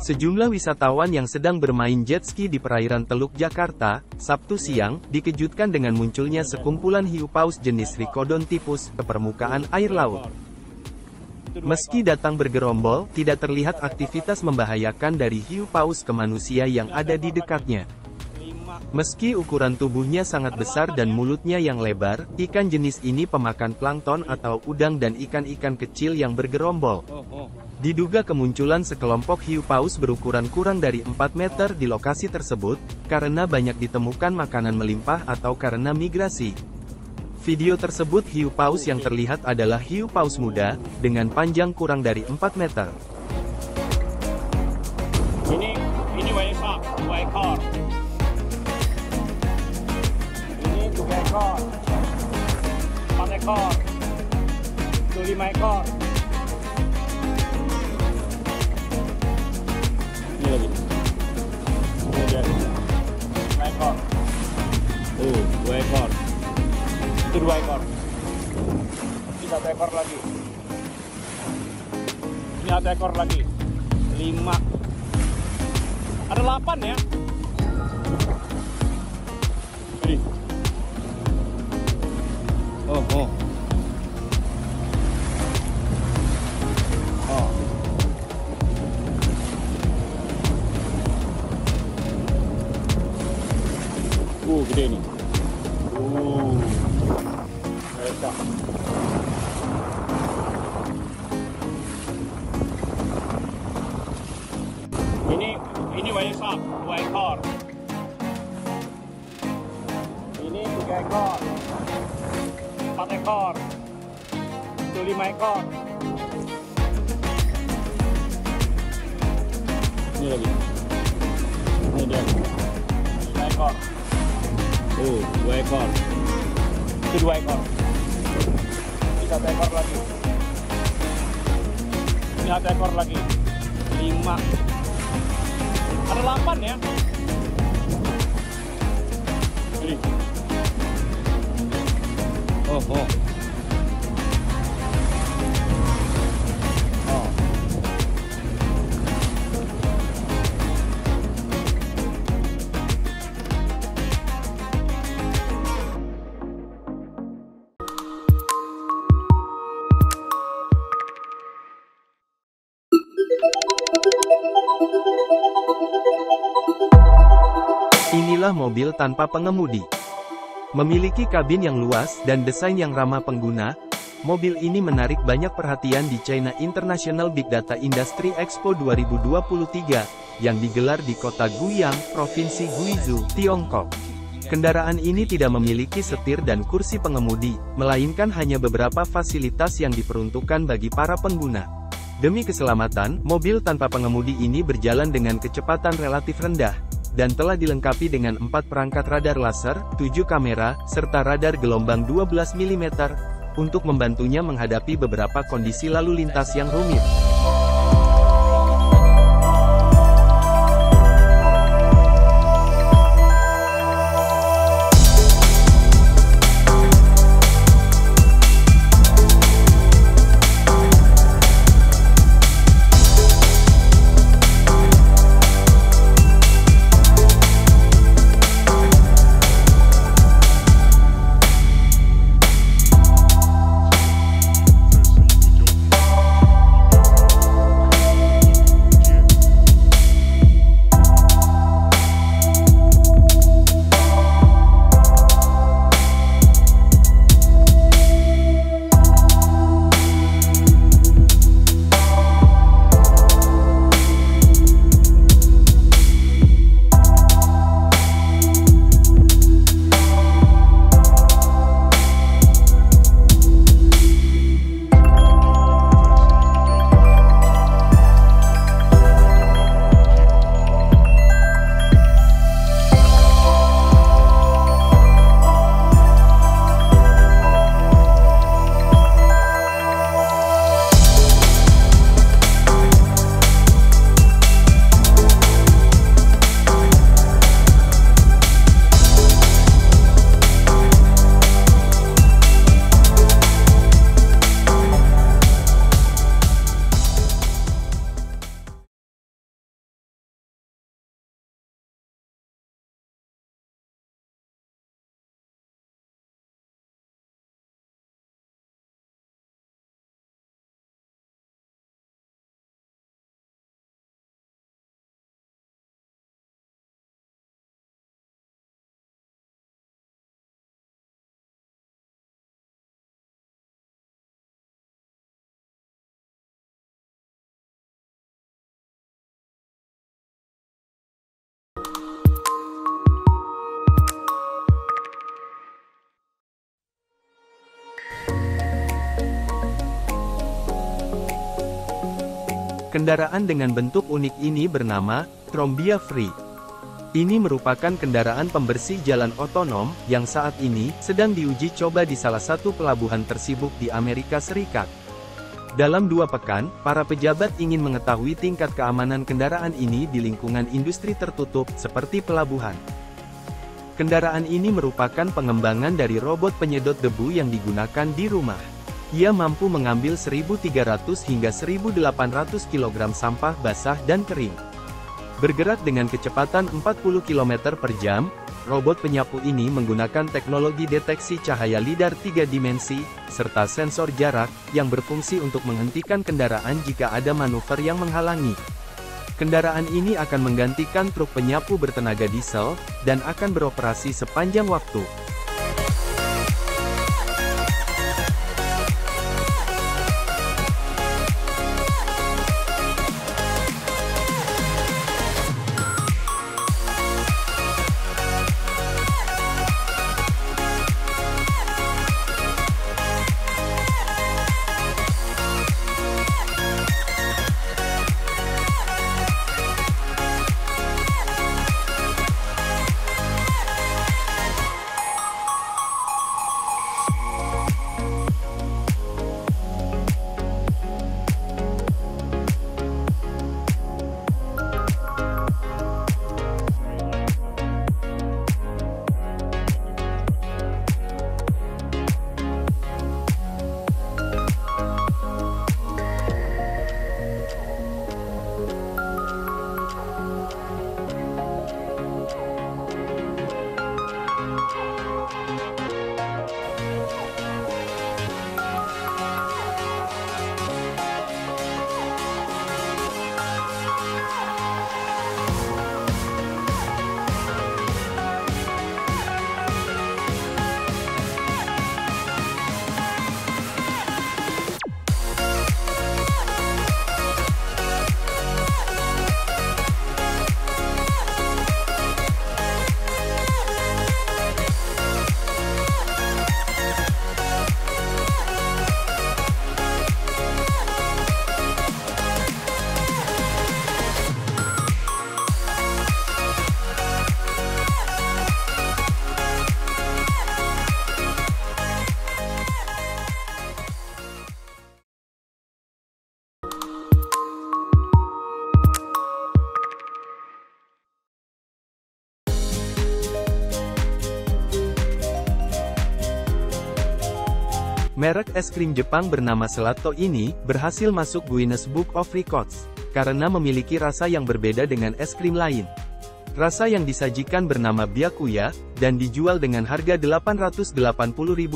Sejumlah wisatawan yang sedang bermain jet ski di perairan Teluk Jakarta, Sabtu siang, dikejutkan dengan munculnya sekumpulan hiu paus jenis Rhichodontyphus ke permukaan air laut. Meski datang bergerombol, tidak terlihat aktivitas membahayakan dari hiu paus ke manusia yang ada di dekatnya. Meski ukuran tubuhnya sangat besar dan mulutnya yang lebar, ikan jenis ini pemakan plankton atau udang dan ikan-ikan kecil yang bergerombol. Diduga kemunculan sekelompok hiu paus berukuran kurang dari 4 meter di lokasi tersebut, karena banyak ditemukan makanan melimpah atau karena migrasi. Video tersebut hiu paus yang terlihat adalah hiu paus muda, dengan panjang kurang dari 4 meter. Ini waisak, 2 ekor. Ini 3 ekor. 4 ekor. Itu 5 ekor. Ini lagi. Ini dia. 5 ekor. 2 ekor. Itu 2 ekor. Ini 1 ekor lagi. Ini 1 ekor lagi. 5. Ada 8 ya. Ini. Oh. Gede nih. Besar. Ini waisak, 2 ekor. Ini 3 ekor. 4 ekor. Itu 5 ekor. Ini lagi. Ini dia. 5 ekor. 2 ekor. Itu 2 ekor. Ini 1 ekor lagi. Ini 1 ekor lagi. 5. Ada 8 ya. Ini. Oh. Inilah mobil tanpa pengemudi. Memiliki kabin yang luas dan desain yang ramah pengguna, mobil ini menarik banyak perhatian di China International Big Data Industry Expo 2023, yang digelar di kota Guiyang, Provinsi Guizhou, Tiongkok. Kendaraan ini tidak memiliki setir dan kursi pengemudi, melainkan hanya beberapa fasilitas yang diperuntukkan bagi para pengguna. Demi keselamatan, mobil tanpa pengemudi ini berjalan dengan kecepatan relatif rendah, dan telah dilengkapi dengan 4 perangkat radar laser, 7 kamera, serta radar gelombang 12 mm, untuk membantunya menghadapi beberapa kondisi lalu lintas yang rumit. Kendaraan dengan bentuk unik ini bernama Trombia Free. Ini merupakan kendaraan pembersih jalan otonom, yang saat ini sedang diuji coba di salah satu pelabuhan tersibuk di Amerika Serikat. Dalam 2 pekan, para pejabat ingin mengetahui tingkat keamanan kendaraan ini di lingkungan industri tertutup, seperti pelabuhan. Kendaraan ini merupakan pengembangan dari robot penyedot debu yang digunakan di rumah. Ia mampu mengambil 1.300 hingga 1.800 kg sampah basah dan kering. Bergerak dengan kecepatan 40 km per jam, robot penyapu ini menggunakan teknologi deteksi cahaya lidar 3 dimensi, serta sensor jarak, yang berfungsi untuk menghentikan kendaraan jika ada manuver yang menghalangi. Kendaraan ini akan menggantikan truk penyapu bertenaga diesel, dan akan beroperasi sepanjang waktu. Merek es krim Jepang bernama Gelato ini, berhasil masuk Guinness Book of Records, karena memiliki rasa yang berbeda dengan es krim lain. Rasa yang disajikan bernama Byakuya, dan dijual dengan harga 880.000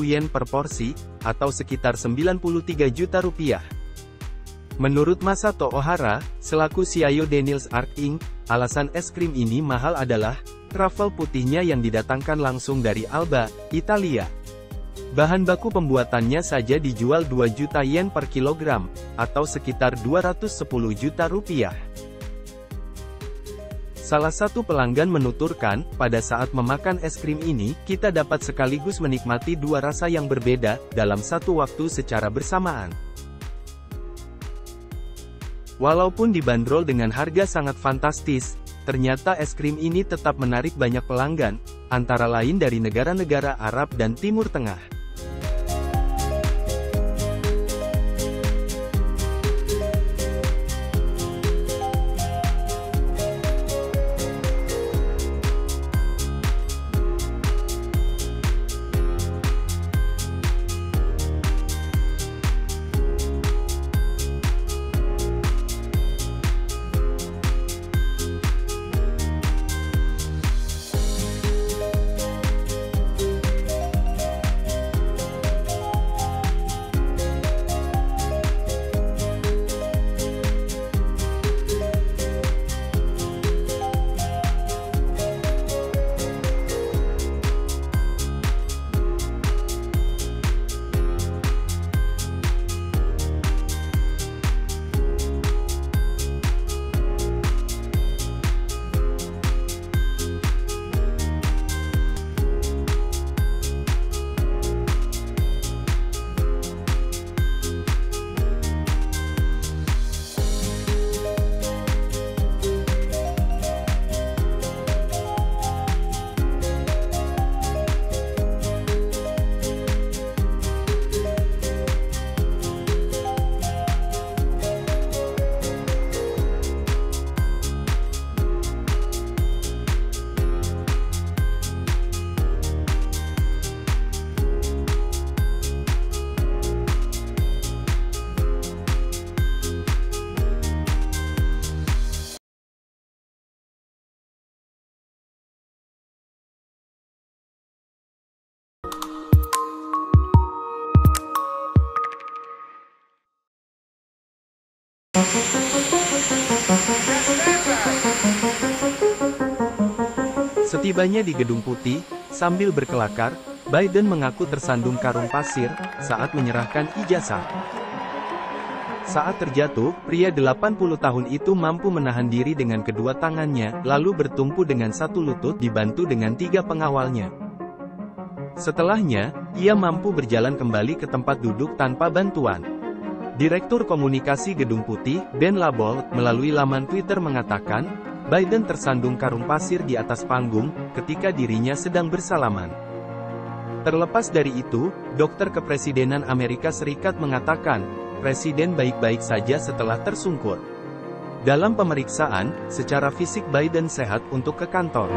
yen per porsi, atau sekitar 93 juta rupiah. Menurut Masato Ohara, selaku CIO Daniels Art Inc., alasan es krim ini mahal adalah truffle putihnya yang didatangkan langsung dari Alba, Italia. Bahan baku pembuatannya saja dijual 2 juta yen per kilogram, atau sekitar 210 juta rupiah. Salah satu pelanggan menuturkan, pada saat memakan es krim ini, kita dapat sekaligus menikmati 2 rasa yang berbeda, dalam satu waktu secara bersamaan. Walaupun dibanderol dengan harga sangat fantastis, ternyata es krim ini tetap menarik banyak pelanggan, antara lain dari negara-negara Arab dan Timur Tengah. Setibanya di Gedung Putih, sambil berkelakar, Biden mengaku tersandung karung pasir saat menyerahkan ijazah. Saat terjatuh, pria 80 tahun itu mampu menahan diri dengan kedua tangannya, lalu bertumpu dengan satu lutut dibantu dengan 3 pengawalnya. Setelahnya, ia mampu berjalan kembali ke tempat duduk tanpa bantuan. Direktur Komunikasi Gedung Putih, Ben Labolt, melalui laman Twitter mengatakan, Biden tersandung karung pasir di atas panggung, ketika dirinya sedang bersalaman. Terlepas dari itu, dokter kepresidenan Amerika Serikat mengatakan, Presiden baik-baik saja setelah tersungkur. Dalam pemeriksaan, secara fisik Biden sehat untuk ke kantor.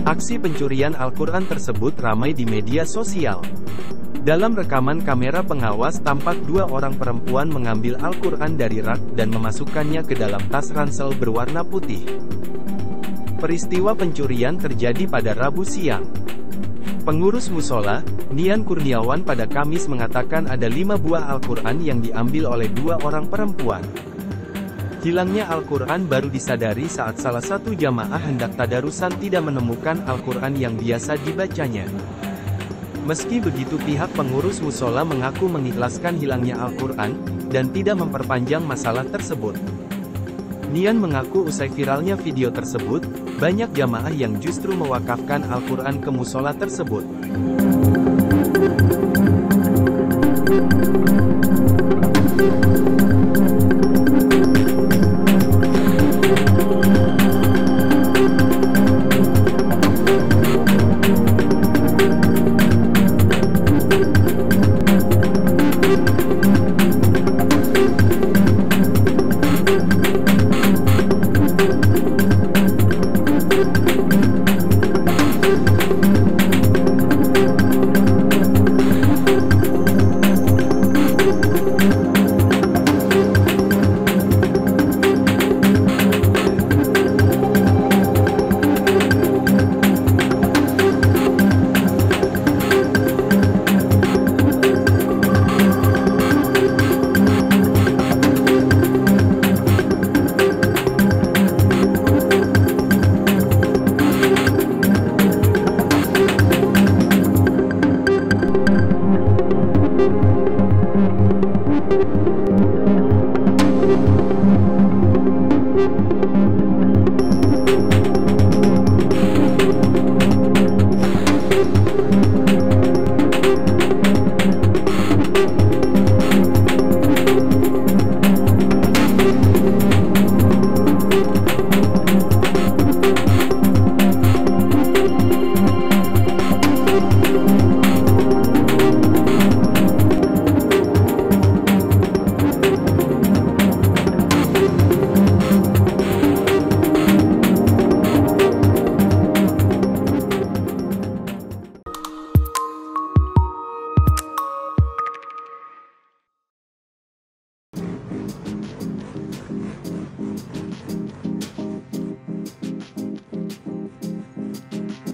Aksi pencurian Al-Quran tersebut ramai di media sosial. Dalam rekaman kamera pengawas tampak 2 orang perempuan mengambil Al-Quran dari rak dan memasukkannya ke dalam tas ransel berwarna putih. Peristiwa pencurian terjadi pada Rabu siang. Pengurus musola, Nian Kurniawan pada Kamis mengatakan ada 5 buah Al-Quran yang diambil oleh 2 orang perempuan. Hilangnya Al-Quran baru disadari saat salah satu jamaah hendak tadarusan tidak menemukan Al-Quran yang biasa dibacanya. Meski begitu pihak pengurus musola mengaku mengikhlaskan hilangnya Al-Quran, dan tidak memperpanjang masalah tersebut. Nian mengaku usai viralnya video tersebut, banyak jamaah yang justru mewakafkan Al-Quran ke musola tersebut.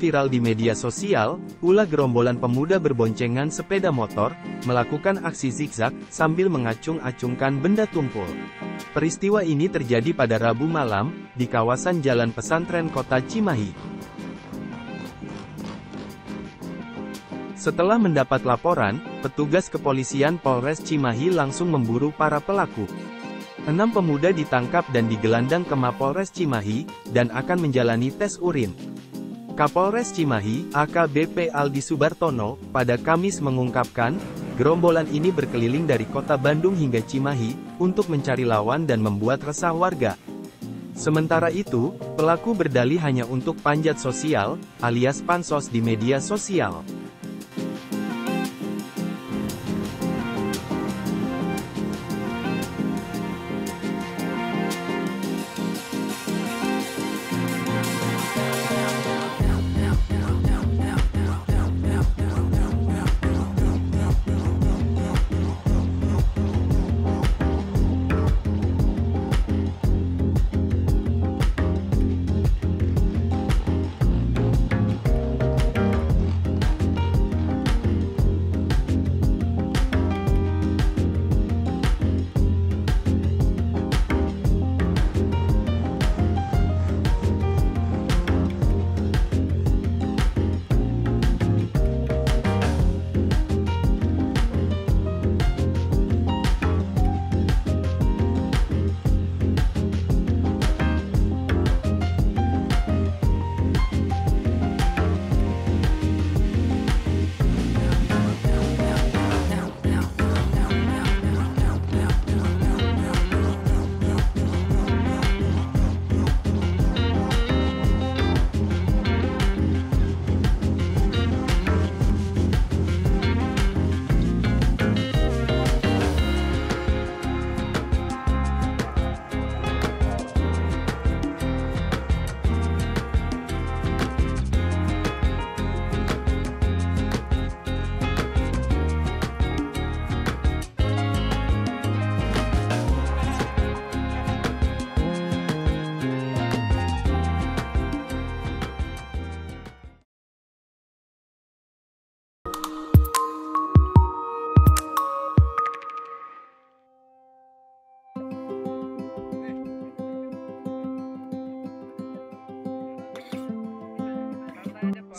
viral di media sosial, ulah gerombolan pemuda berboncengan sepeda motor, melakukan aksi zigzag, sambil mengacung-acungkan benda tumpul. Peristiwa ini terjadi pada Rabu malam, di kawasan Jalan Pesantren Kota Cimahi. Setelah mendapat laporan, petugas kepolisian Polres Cimahi langsung memburu para pelaku. 6 pemuda ditangkap dan digelandang ke Mapolres Cimahi, dan akan menjalani tes urin. Kapolres Cimahi, AKBP Aldi Subartono, pada Kamis mengungkapkan, gerombolan ini berkeliling dari kota Bandung hingga Cimahi, untuk mencari lawan dan membuat resah warga. Sementara itu, pelaku berdalih hanya untuk panjat sosial, alias pansos di media sosial.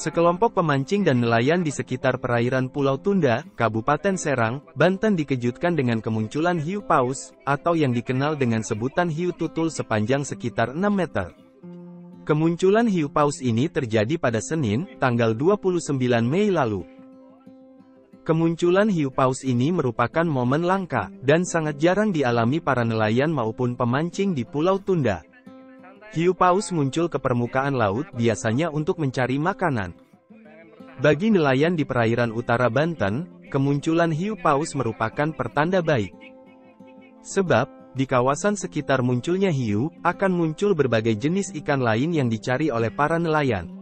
Sekelompok pemancing dan nelayan di sekitar perairan Pulau Tunda, Kabupaten Serang, Banten dikejutkan dengan kemunculan hiu paus, atau yang dikenal dengan sebutan hiu tutul sepanjang sekitar 6 meter. Kemunculan hiu paus ini terjadi pada Senin, tanggal 29 Mei lalu. Kemunculan hiu paus ini merupakan momen langka, dan sangat jarang dialami para nelayan maupun pemancing di Pulau Tunda. Hiu paus muncul ke permukaan laut biasanya untuk mencari makanan. Bagi nelayan di perairan utara Banten, kemunculan hiu paus merupakan pertanda baik. Sebab, di kawasan sekitar munculnya hiu, akan muncul berbagai jenis ikan lain yang dicari oleh para nelayan.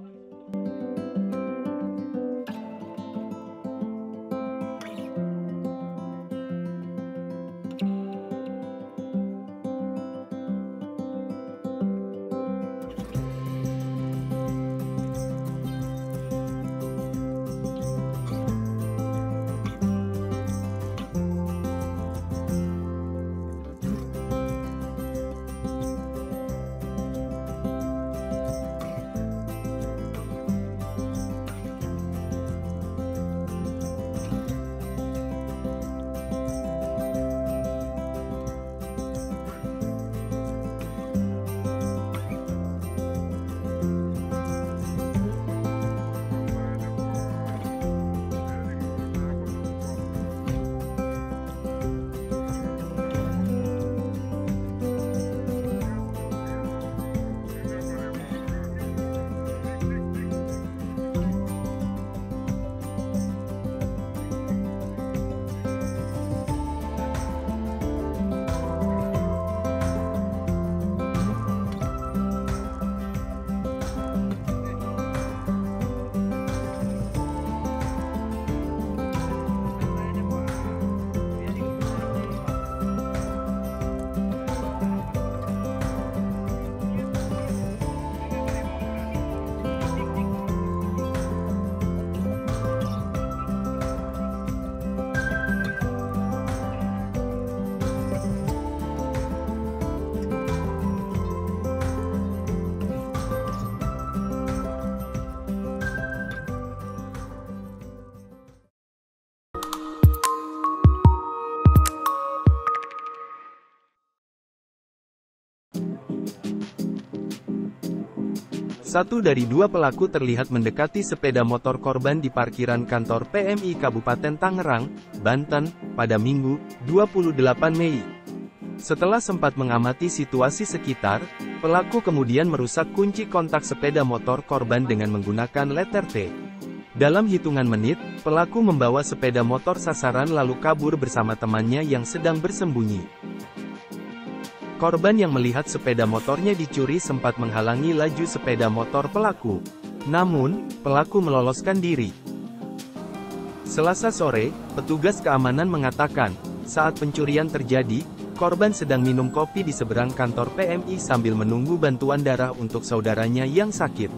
Satu dari dua pelaku terlihat mendekati sepeda motor korban di parkiran kantor PMI Kabupaten Tangerang, Banten, pada Minggu, 28 Mei. Setelah sempat mengamati situasi sekitar, pelaku kemudian merusak kunci kontak sepeda motor korban dengan menggunakan letter T. Dalam hitungan menit, pelaku membawa sepeda motor sasaran lalu kabur bersama temannya yang sedang bersembunyi. Korban yang melihat sepeda motornya dicuri sempat menghalangi laju sepeda motor pelaku. Namun, pelaku meloloskan diri. Selasa sore, petugas keamanan mengatakan, saat pencurian terjadi, korban sedang minum kopi di seberang kantor PMI sambil menunggu bantuan darah untuk saudaranya yang sakit.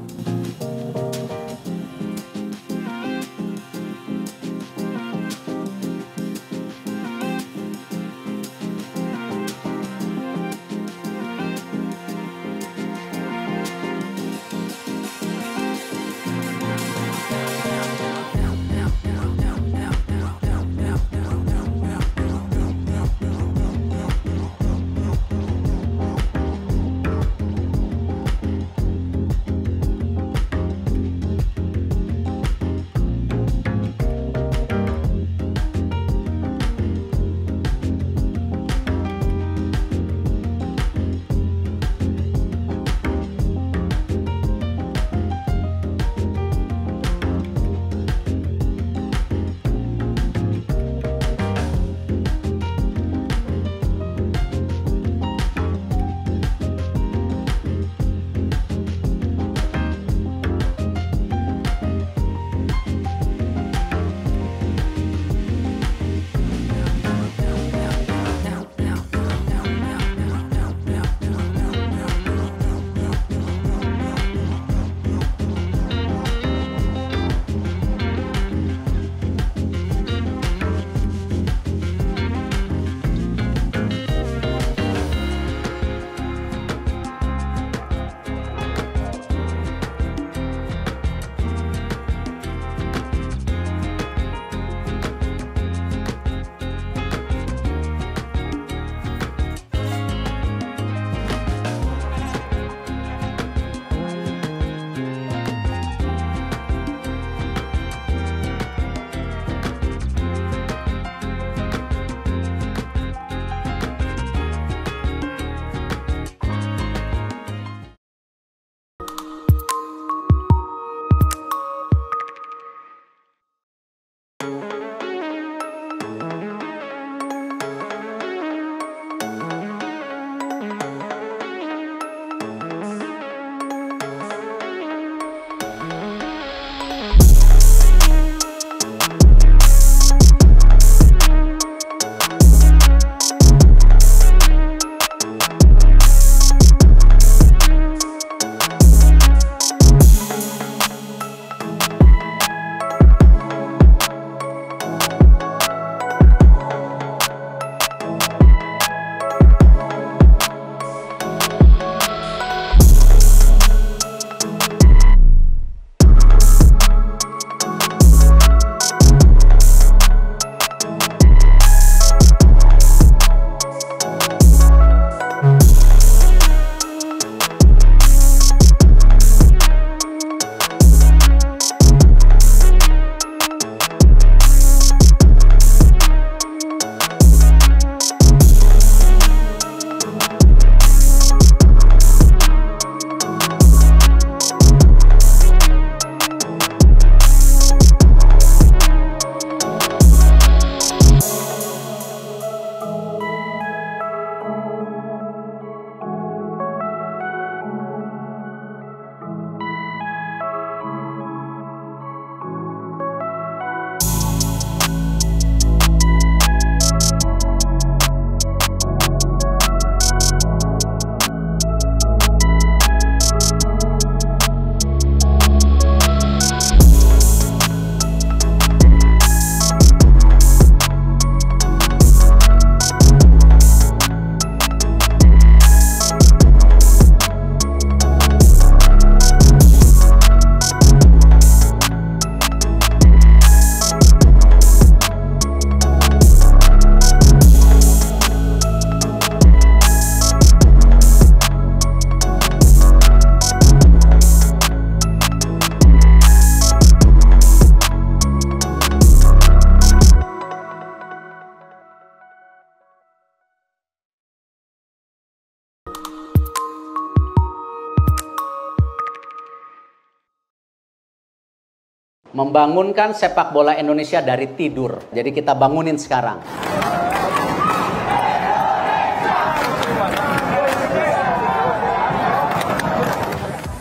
membangunkan sepak bola Indonesia dari tidur. Jadi kita bangunin sekarang.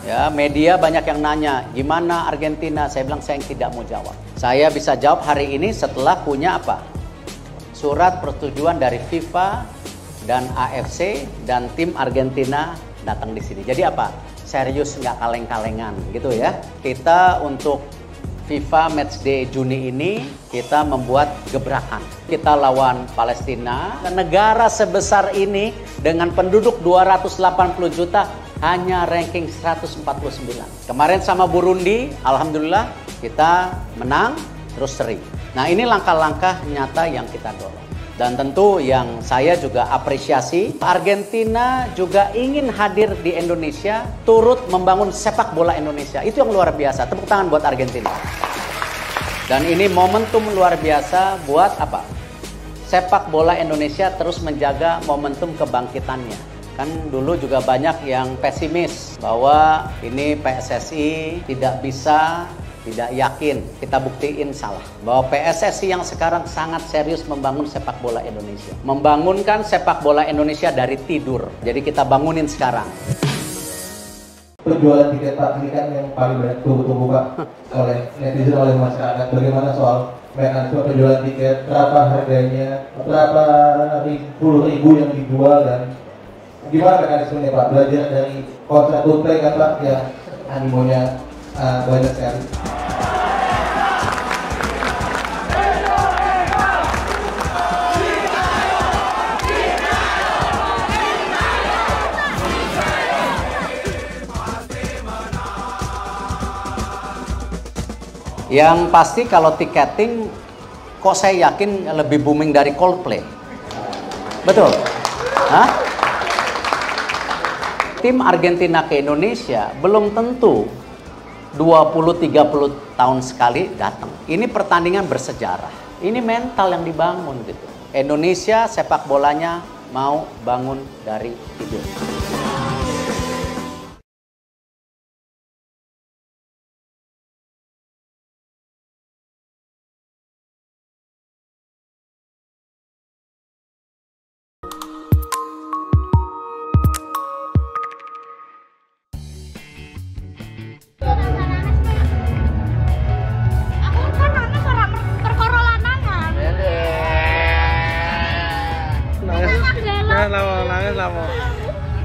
Ya, media banyak yang nanya, gimana Argentina? Saya bilang saya yang tidak mau jawab. Saya bisa jawab hari ini setelah punya apa? Surat persetujuan dari FIFA dan AFC dan tim Argentina datang di sini. Jadi apa? Serius, nggak kaleng-kalengan gitu ya. Kita untuk FIFA Matchday Juni ini kita membuat gebrakan. Kita lawan Palestina, negara sebesar ini dengan penduduk 280 juta hanya ranking 149. Kemarin sama Burundi, alhamdulillah kita menang terus seri. Nah, ini langkah-langkah nyata yang kita dorong. Dan tentu yang saya juga apresiasi, Argentina juga ingin hadir di Indonesia, turut membangun sepak bola Indonesia. Itu yang luar biasa. Tepuk tangan buat Argentina. Dan ini momentum luar biasa buat apa? Sepak bola Indonesia terus menjaga momentum kebangkitannya. Kan dulu juga banyak yang pesimis bahwa ini PSSI tidak bisa, tidak yakin. Kita buktiin salah. Bahwa PSSI yang sekarang sangat serius membangun sepak bola Indonesia. Membangunkan sepak bola Indonesia dari tidur. Jadi kita bangunin sekarang. Penjualan tiket Pak, ini kan yang paling banyak tunggu-tunggu Pak oleh netizen, oleh masyarakat. Bagaimana soal mekanisme penjualan tiket, berapa harganya, berapa puluh ribu yang dijual, dan gimana mekanismenya Pak? Belajar dari konser Coldplay kan Pak, yang animonya banyak sekali. Yang pasti kalau tiketing, kok saya yakin lebih booming dari Coldplay. Betul? Hah? Tim Argentina ke Indonesia belum tentu 20-30 tahun sekali datang. Ini pertandingan bersejarah. Ini mental yang dibangun gitu. Indonesia sepak bolanya mau bangun dari tidur.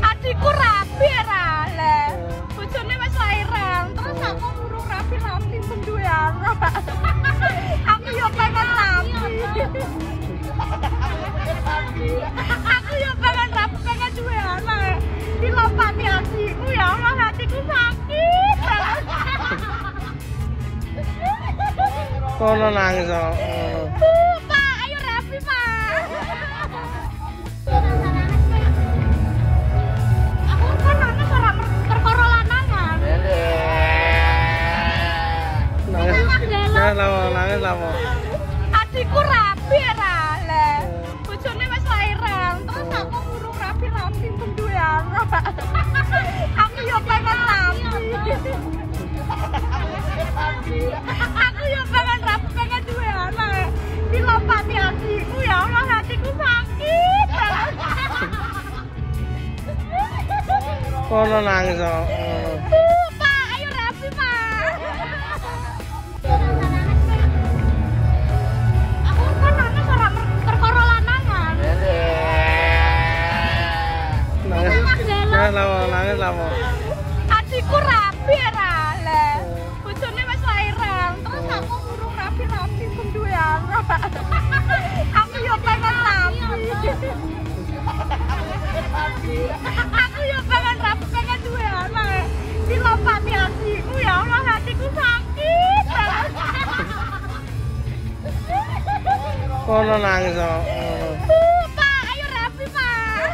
Adikku rapi ra le. Bojone wis lahiran, terus aku urung rapi-rapi penduwe anak. Aku yo pengen rapi. Aku yo pengen rapi, pengen duwe anak. Dilompati hatiku ya Allah, hatiku sakit banget. Kono nangis kok. Pak, ayo rapi, Pak. Nangis lama. Adikku rapi ra le. Bojone wis lahiran, terus aku urung rapi-rapi penduwe anak. Aku yo pengen rapi. Aku yo pengen rapi, pengen duwe anak. Dilompati hatiku ya Allah, hatiku sakit banget. Kono nangis kok. Pak, ayo rapi, Pak. Aku kan nangis ora perkara lanangan. Nangis lama. Adikku rapi ra le. Bojone wis lahiran, terus aku urung rapi-rapi penduwe anak. Aku yo pengen rapi. Aku yo pengen rapi, pengen duwe anak. Dilompati hatiku ya Allah, hatiku sakit banget. Kono nangis kok. Pak, ayo rapi, Pak.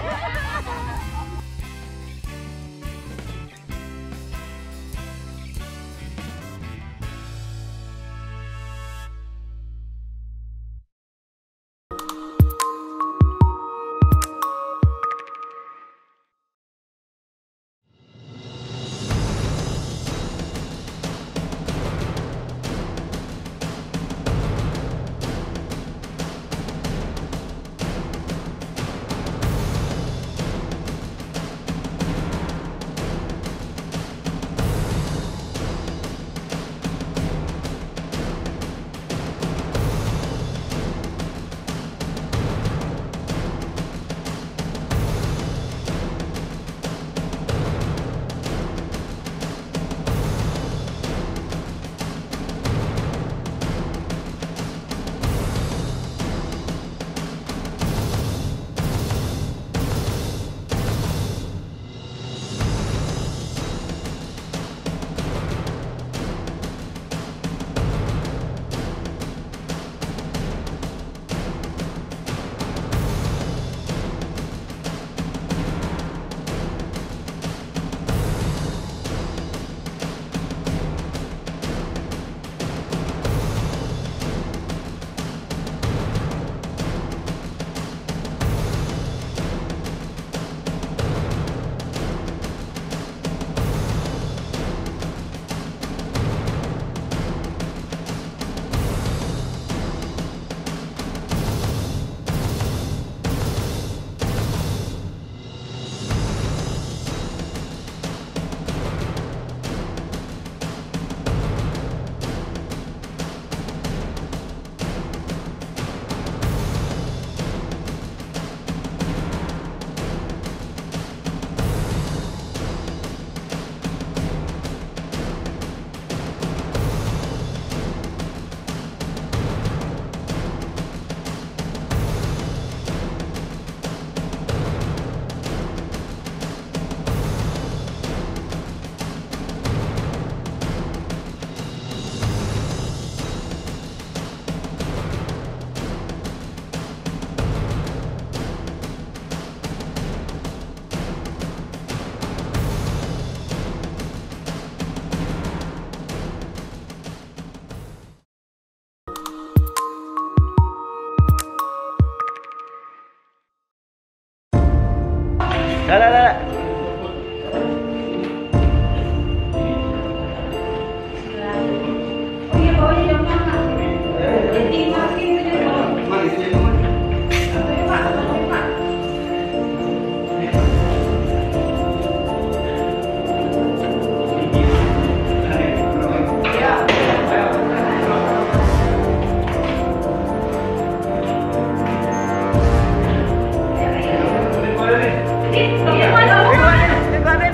Dah.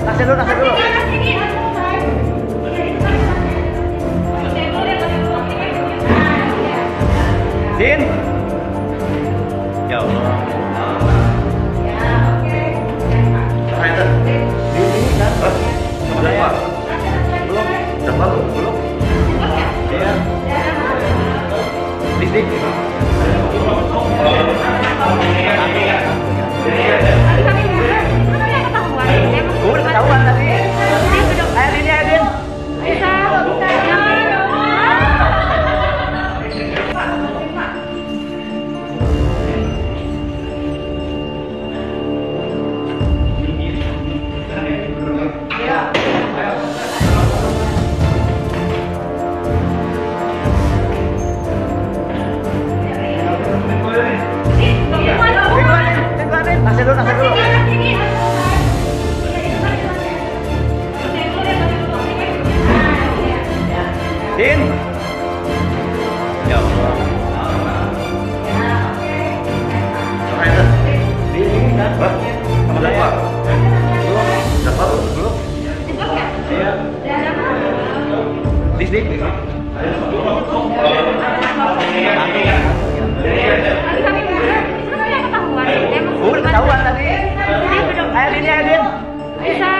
Tasnya dulu. Din. Ya Allah. Belum. Iya. Dik. Gue udah ketahuan tadi. Ayo Din. Bisa. Tasnya dulu. Din. Ya Allah. Din kan? Sama siapa? Belum. Iya. Dik. Gue udah ketahuan tadi. Ayo Din. Bisa.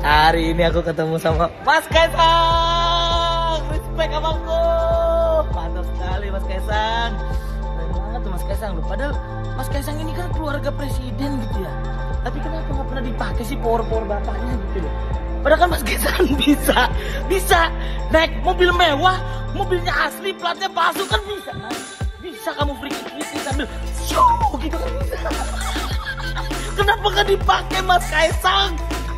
Hari ini aku ketemu sama Mas Kaisang. Respect abangku. Mantap sekali Mas Kaisang. Keren banget tuh Mas Kaisang loh. Padahal Mas Kaisang ini kan keluarga presiden gitu ya. Tapi kenapa nggak pernah dipakai sih power bapaknya gitu loh. Padahal kan Mas Kaisang bisa naik mobil mewah, mobilnya asli, platnya palsu kan bisa Mas. Bisa kamu free sambil show gitu kan bisa. Kenapa nggak dipakai Mas Kaisang?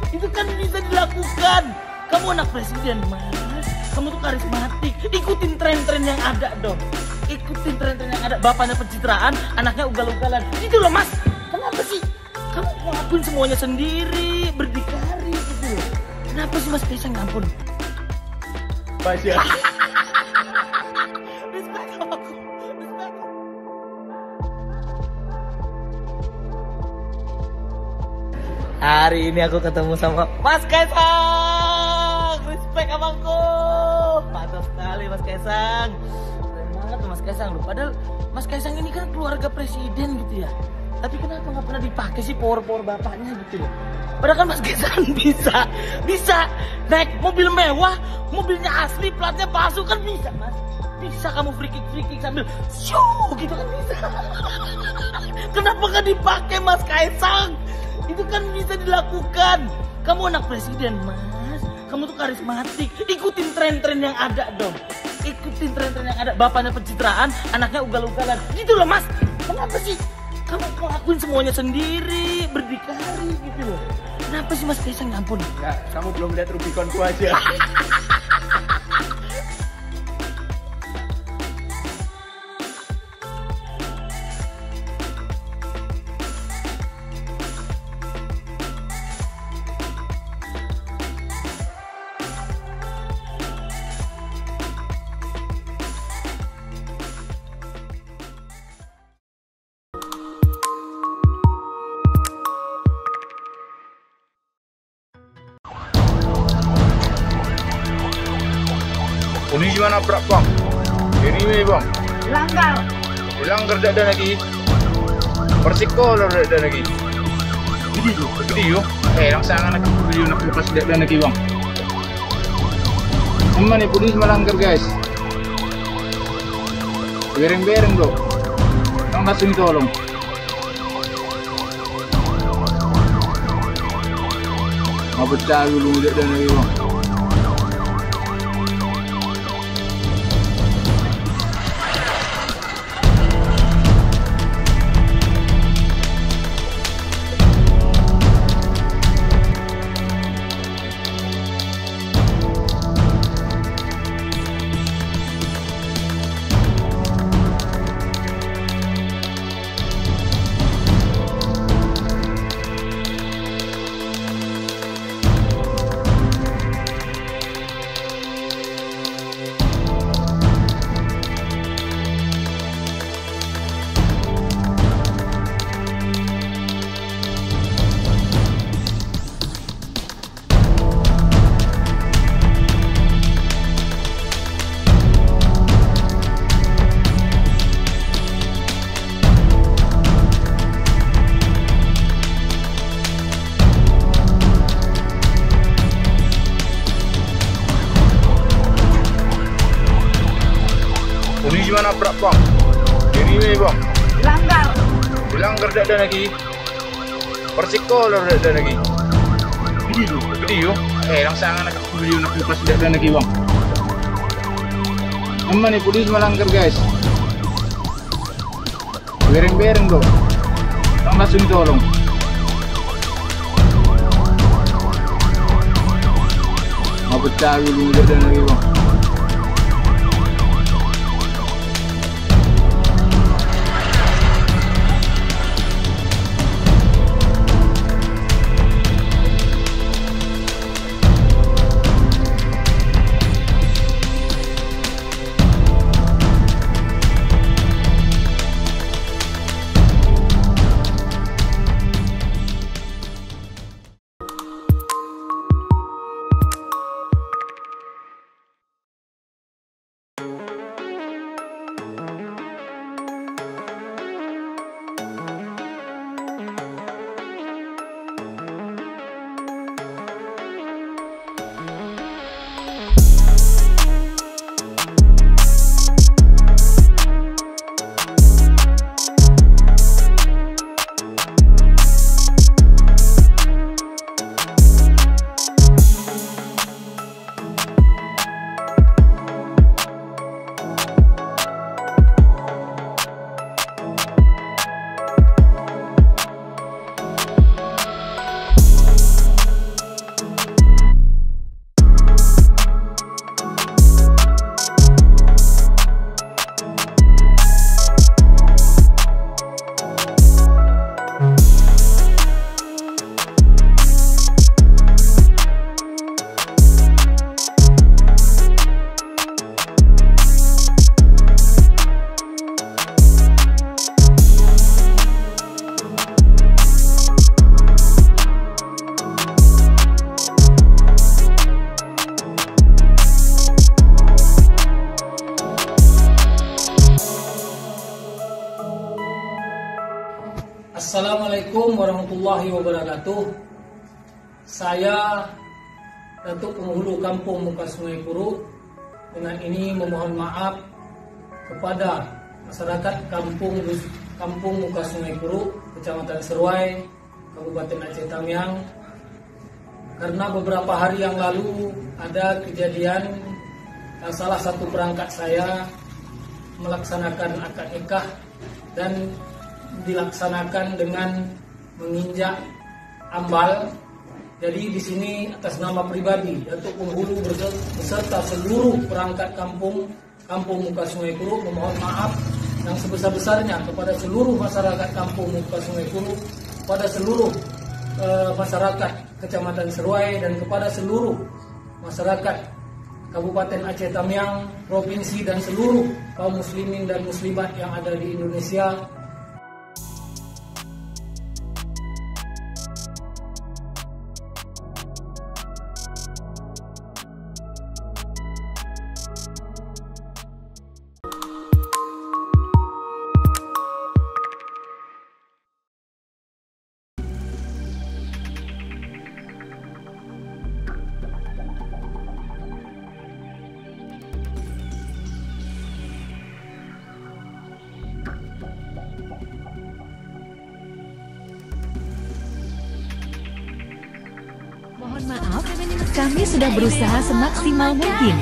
Itu kan bisa dilakukan. Kamu anak presiden Mas. Kamu tuh karismatik. Ikutin tren-tren yang ada dong. Ikutin tren-tren yang ada. Bapaknya pencitraan, anaknya ugal-ugalan. Gitu loh Mas. Kenapa sih? Kamu ngelakuin semuanya sendiri, berdikari gitu loh. Kenapa sih Mas Kaisang? Ampun. Baca. Hari ini aku ketemu sama Mas Kaisang. Respect abangku. Mantap sekali Mas Kaisang. Keren banget tuh Mas Kaisang loh. Padahal Mas Kaisang ini kan keluarga presiden gitu ya. Tapi kenapa nggak pernah dipakai sih power bapaknya gitu loh. Padahal kan Mas Kaisang bisa naik mobil mewah, mobilnya asli, platnya palsu kan bisa Mas. Bisa kamu free kick sambil show gitu kan bisa. Kenapa nggak dipakai Mas Kaisang? Itu kan bisa dilakukan. Kamu anak presiden Mas. Kamu tuh karismatik. Ikutin tren-tren yang ada dong. Ikutin tren-tren yang ada. Bapaknya pencitraan, anaknya ugal-ugalan. Gitu loh Mas. Kenapa sih? Kamu ngelakuin semuanya sendiri, berdikari gitu loh. Kenapa sih Mas Kaisang? Ampun. Ya, kamu belum lihat Rubiconku aja. Ini gimana prak bang? Ini bang. Langgar. Langgar tak ada lagi. Persiko tak ada lagi. Gede yuk. Langsung anak video nak lepas tak ada lagi bang. Mana ni polis melanggar guys? Bereng-bereng bro. Tolong kasih tolong. Apa cah dulu tak ada lagi bang. Ini gimana prak bang? Ini bang. Langgar. Langgar tak ada lagi. Persiko tak ada lagi. Gede yuk. Langsung anak video nak lepas tak ada lagi bang. Mana ni polis melanggar guys? Bereng-bereng bro. Tolong kasih tolong. Apa cah dulu tak ada lagi bang. warahmatullahi wabarakatuh. Saya Datuk Penghulu Kampung Muka Sungai Puruk dengan ini memohon maaf kepada masyarakat Kampung Muka Sungai Puruk, Kecamatan Seruai, Kabupaten Aceh Tamiang, karena beberapa hari yang lalu ada kejadian salah satu perangkat saya melaksanakan akad nikah dan dilaksanakan dengan menginjak ambal. Jadi di sini atas nama pribadi Datuk Penghulu beserta seluruh perangkat Kampung Muka Sungai Puruk memohon maaf yang sebesar-besarnya kepada seluruh masyarakat Kampung Muka Sungai Puruk, kepada seluruh masyarakat Kecamatan Seruai, dan kepada seluruh masyarakat Kabupaten Aceh Tamiang, provinsi, dan seluruh kaum muslimin dan muslimat yang ada di Indonesia. Mohon maaf, kami sudah berusaha semaksimal mungkin.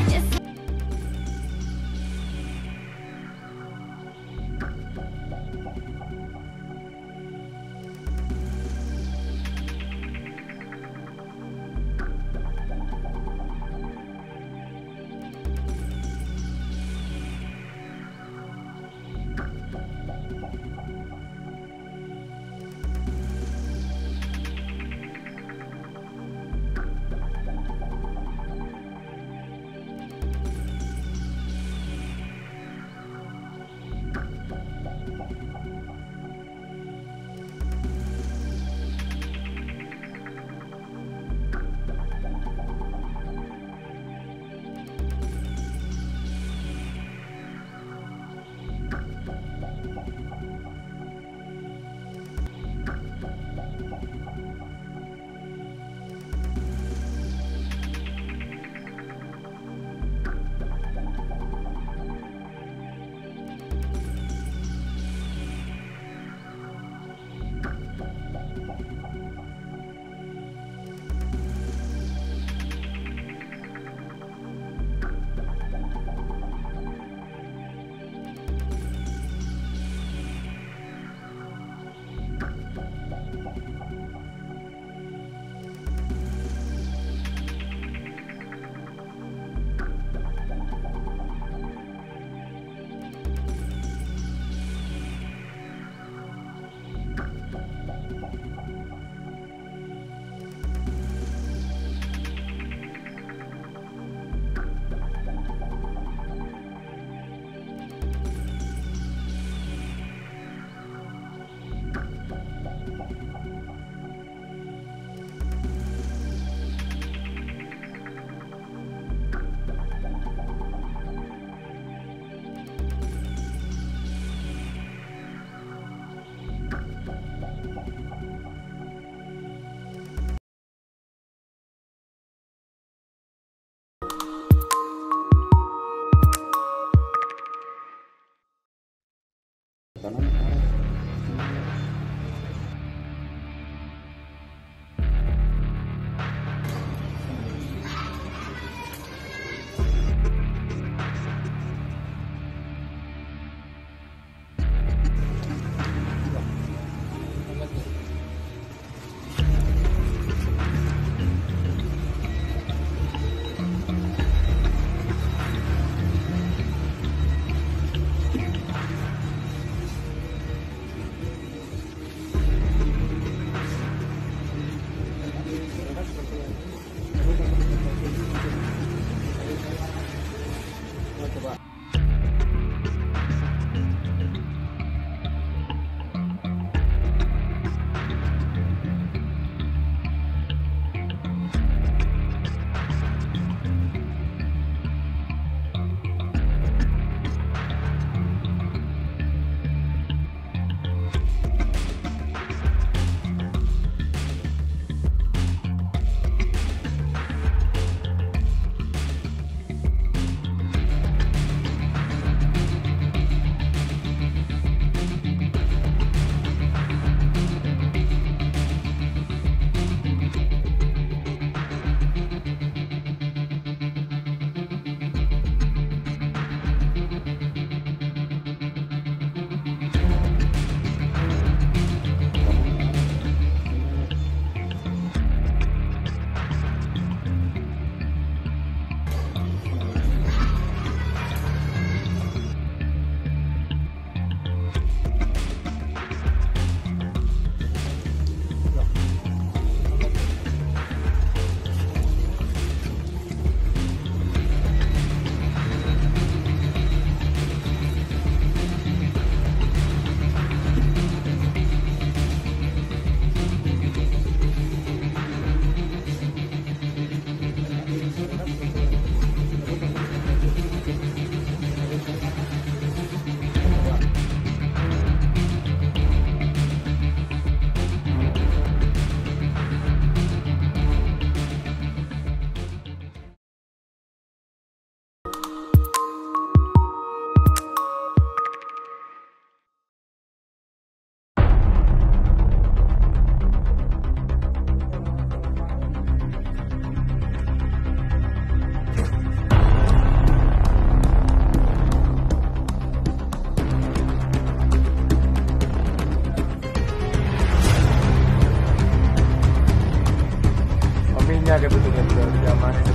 Aminnya kebetulan zaman itu.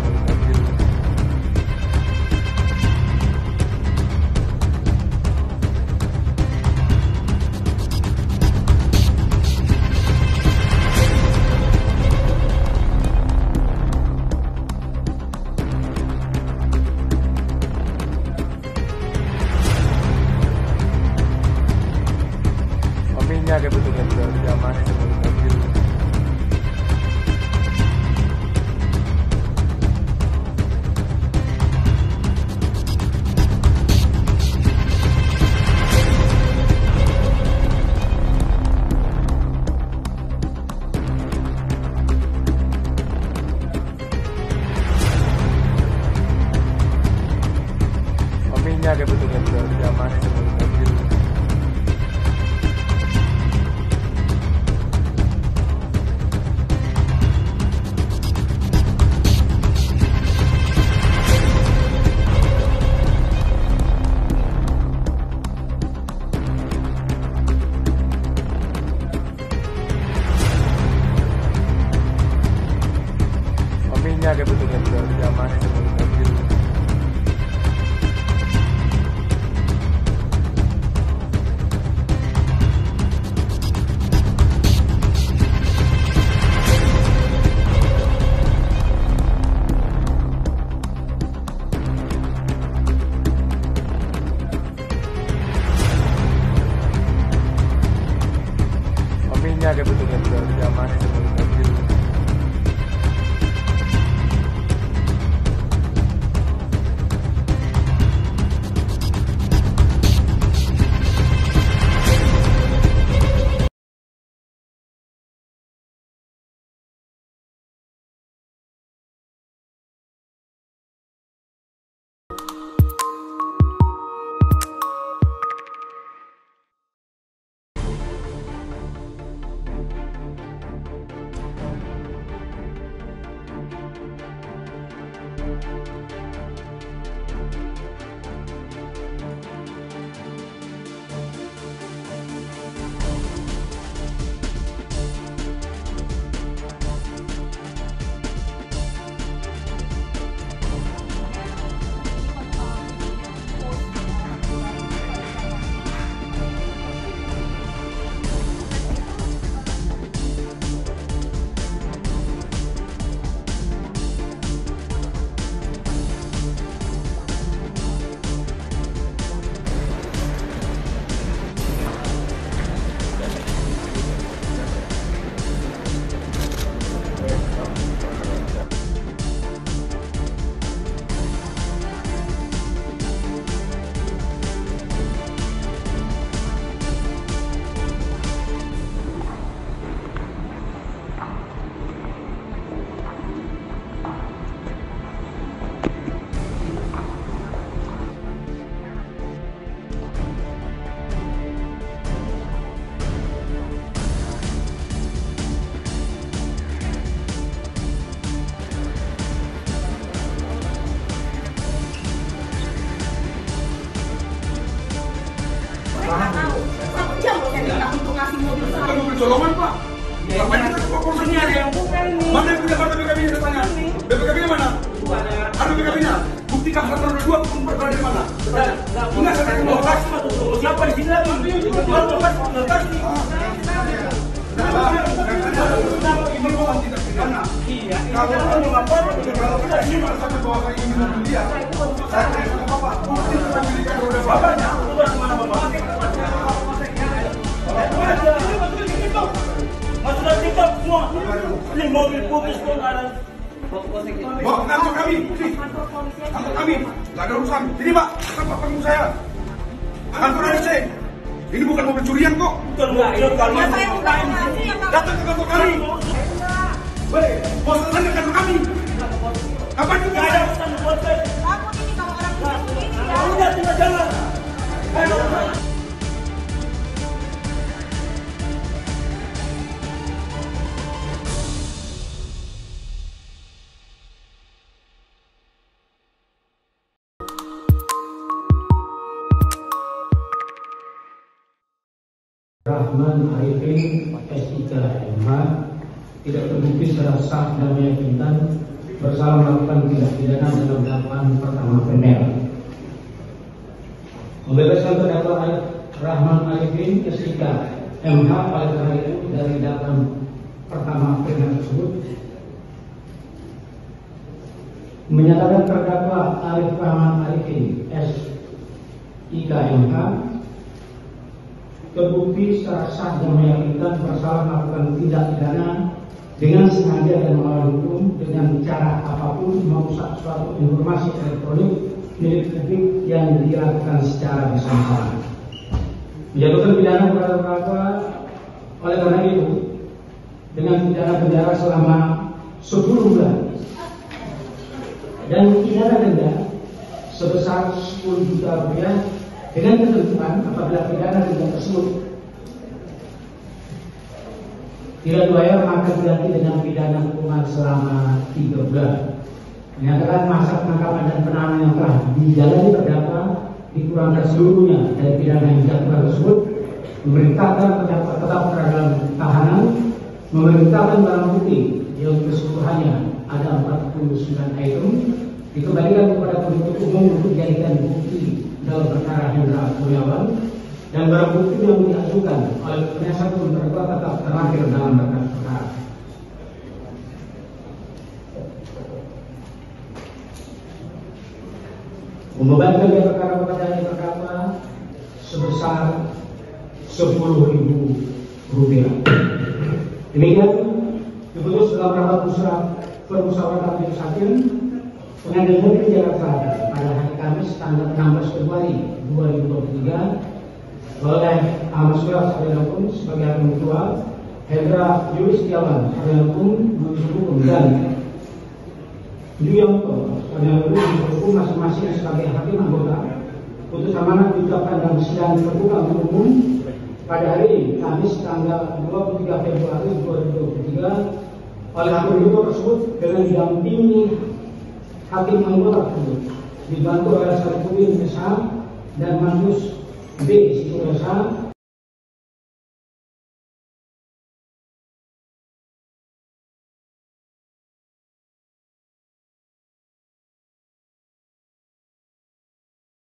Aminnya kebetulan zaman itu. Aminnya kebetulan zaman itu. Aminnya kebetulan zaman itu. Aminnya kebetulan zaman itu. Colongan Pak. Ngapain kita ke polisi? Ini ada yang bukan ini. Mana yang punya kartu BKB-nya saya tanya? BKB-nya mana? Kartu BKB-nya. Buktikan satu dari dua berada di mana? Enggak saya mau kasih. Siapa di sini lagi? Kalau mau kasih. Ini bukan tindak pidana. Iya. Kalau mau lapor, kalau kita ini sampai bawa kayak ini dia. Saya tidak apa-apa. Bukti kepemilikan roda bapaknya. Mana bapak? Masukkan TikTok semua. Ini mobil publik kok ada. Bawa ke kantor kami. Kantor kami. Gak ada urusan. Ini Pak, apa panggung saya? Kantor RC. Ini bukan mobil curian kok. Betul enggak? Ini kalian datang ke kantor kami. Baik, bos datang ke kantor kami. Apa juga ada urusan buat saya? Aku ini kalau orang ini. Udah tinggal jalan. Rahman Arifin S3 MH tidak terbukti secara sah dan meyakinkan bersalah melakukan tindak pidana dalam dakwaan pertama primer. Membebaskan terdakwa Rahman Arifin SIK MH oleh karena itu dari dakwaan pertama primer tersebut. Menyatakan terdakwa Arif Rahman Arifin SIK MH terbukti secara sah dan meyakinkan bersalah melakukan tindak pidana dengan sengaja dan melawan hukum dengan cara apapun merusak suatu informasi elektronik milik publik yang dilakukan secara bersama-sama. Menjatuhkan pidana kepada terdakwa oleh karena itu dengan pidana penjara selama 10 bulan dan pidana denda sebesar 10 juta rupiah dengan ketentuan apabila pidana denda tersebut tidak dibayar maka diganti dengan pidana kurungan selama 3 bulan. Menyatakan masa penangkapan dan penahanan yang telah dijalani terdakwa dikurangkan seluruhnya dari pidana yang dijatuhkan tersebut, memerintahkan terdakwa tetap berada dalam tahanan, memerintahkan barang bukti yang keseluruhannya ada 49 item dikembalikan kepada penuntut umum untuk dijadikan bukti dalam perkara Hendra Kurniawan, dan barang bukti yang diajukan oleh penasihat hukum terdakwa tetap terakhir dalam berkas perkara. Membebankan biaya perkara kepada terdakwa sebesar 10.000 rupiah. Demikian diputus dalam rapat permusyawaratan majelis hakim Pengadilan Negeri Jakarta Selatan pada hari Kamis tanggal 16 Februari 2023 oleh Ahmad Surah Sarjana Hukum sebagai hakim ketua, Hendra Yuri Setiawan Sarjana Hukum Hukum dan Yuyanto Sarjana Hukum masing-masing sebagai hakim anggota. Putusan amanat diucapkan dalam sidang terbuka untuk umum pada hari Kamis tanggal 23 Februari 2023 oleh hakim ketua tersebut dengan didampingi hakim anggota tersebut dibantu oleh Sarjana SH dan Manus B. Sikuasa